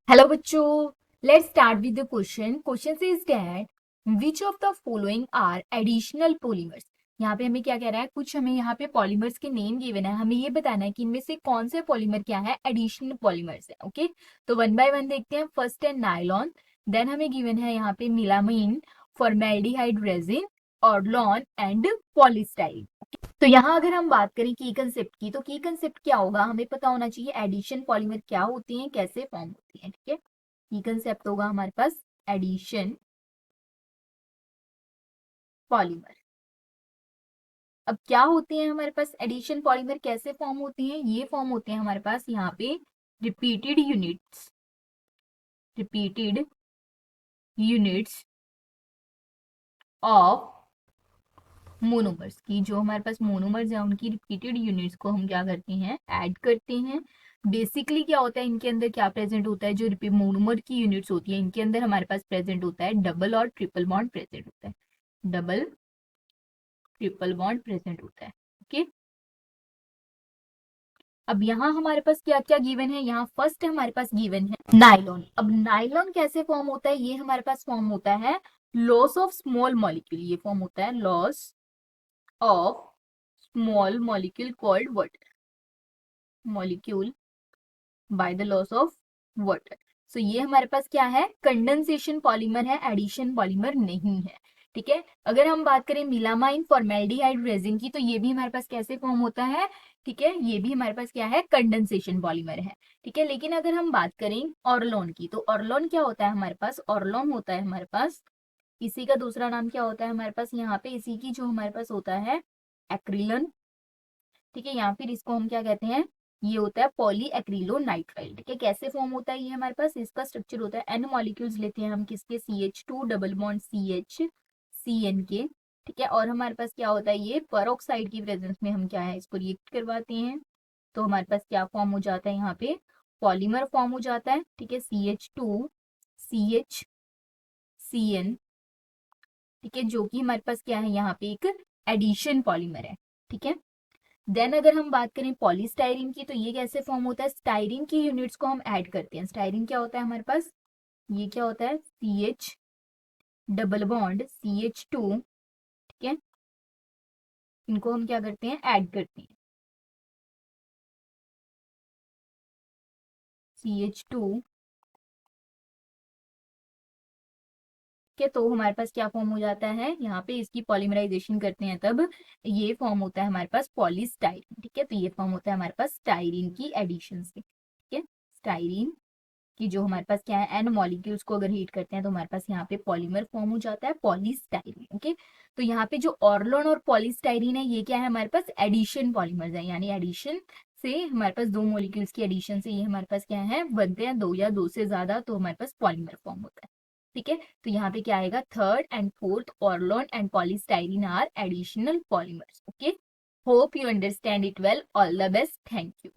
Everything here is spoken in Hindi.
हेलो बच्चों, let's start with the question. Question is that which of the following are additional polymers. यहाँ पे हमें क्या कह रहा है, कुछ हमें यहाँ पे पॉलीमर्स के नेम गिवन है, हमें ये बताना है कि इनमें से कौन से पॉलीमर क्या है, एडिशनल पॉलीमर्स है। ओके, तो वन बाय वन देखते हैं। फर्स्ट है नायलॉन, देन हमें गिवन है यहाँ पे melamine, formaldehyde resin, Orlon and polystyrene. तो यहाँ अगर हम बात करें की कंसेप्ट की, तो की कंसेप्ट क्या होगा, हमें पता होना चाहिए एडिशन पॉलीमर क्या होती हैं, कैसे फॉर्म होती हैं। ठीक है, की कंसेप्ट होगा हमारे पास एडिशन पॉलीमर। अब क्या होते हैं हमारे पास एडिशन पॉलीमर, कैसे फॉर्म होती हैं, ये फॉर्म होते हैं हमारे पास यहाँ पे रिपीटेड यूनिट्स ऑफ मोनोमर्स की। जो हमारे पास मोनोमर्स है उनकी रिपीटेड यूनिट्स को हम क्या करते हैं, ऐड करते हैं। बेसिकली क्या होता है, इनके अंदर क्या प्रेजेंट होता है, जो मोनोमर की यूनिट्स होती है इनके अंदर हमारे पास प्रेजेंट होता है डबल और ट्रिपल बॉन्ड प्रेजेंट होता है। डबल ट्रिपल बॉन्ड प्रेजेंट होता है। ओके, अब यहाँ हमारे पास क्या क्या गिवन है, यहाँ फर्स्ट हमारे पास गिवन है नाइलॉन। अब नाइलॉन कैसे फॉर्म होता है, ये हमारे पास फॉर्म होता है लॉस ऑफ स्मॉल मॉलिक्यूल। ये फॉर्म होता है loss of small molecule called water molecule by the loss of water. So ये हमारे पास क्या है, कंडेंसेशन पॉलीमर है, एडिशन पॉलीमर नहीं है। ठीक है, अगर हम बात करें मिलामाइन फॉर्मेल्डिहाइड रेजिन की, तो ये भी हमारे पास कैसे फॉर्म होता है। ठीक है, ये भी हमारे पास क्या है, कंडेंसेशन पॉलीमर है। ठीक है, लेकिन अगर हम बात करें ऑर्लोन की, तो ऑर्लोन क्या होता है हमारे पास, ऑर्लोन होता है हमारे पास, इसी का दूसरा नाम क्या होता है हमारे पास यहाँ पे, इसी की जो हमारे पास होता है एक्रिलन। ठीक है, या फिर इसको हम क्या कहते हैं, ये होता है पॉली एक्रिलोनाइट्राइल। ठीक है, कैसे फॉर्म होता है ये हमारे पास, इसका स्ट्रक्चर होता है एन मॉलिक्यूल्स लेते हैं हम किसके, CH2 double bond CH CN के। ठीक है, और हमारे पास क्या होता है, ये पेरोक्साइड की प्रेजेंस में हम क्या है, इसको रिएक्ट करवाते हैं। तो हमारे पास क्या फॉर्म हो जाता है, यहाँ पे पॉलीमर फॉर्म हो जाता है। ठीक है, CH2 CH CN। ठीक है, जो कि हमारे पास क्या है, यहाँ पे एक एडिशन पॉलीमर है। ठीक है, देन अगर हम बात करें पॉलीस्टाइरीन की, तो ये कैसे फॉर्म होता है, स्टाइरीन की यूनिट्स को हम ऐड करते हैं। स्टाइरीन क्या होता है हमारे पास, ये क्या होता है, CH डबल बॉन्ड CH2। ठीक है, इनको हम क्या करते हैं, ऐड करते हैं, CH2। ठीक है, तो हमारे पास क्या फॉर्म हो जाता है, यहाँ पे इसकी पॉलीमराइजेशन करते हैं तब ये फॉर्म होता है हमारे पास पॉलीस्टाइरीन। ठीक है, तो ये फॉर्म होता है हमारे पास स्टाइरीन की एडिशन से। ठीक है, स्टाइरीन कि जो हमारे पास क्या है, एन मॉलिक्यूल्स को अगर हीट करते हैं तो हमारे पास यहाँ पे पॉलीमर फॉर्म हो जाता है पॉलीस्टाइरीन। ओके, तो यहाँ पे जो ऑर्लोन और पॉलीस्टाइरीन है ये क्या है, हमारे पास एडिशन पॉलीमर्स है, यानी एडिशन से हमारे पास दो मॉलिक्यूल्स की एडिशन से ये हमारे पास क्या है, बनते हैं दो या दो से ज्यादा, तो हमारे पास पॉलीमर फॉर्म होता है। ठीक है, तो यहाँ पे क्या आएगा, third and fourth Orlon and polystyrene are additional polymers. Okay, hope you understand it well, all the best, thank you.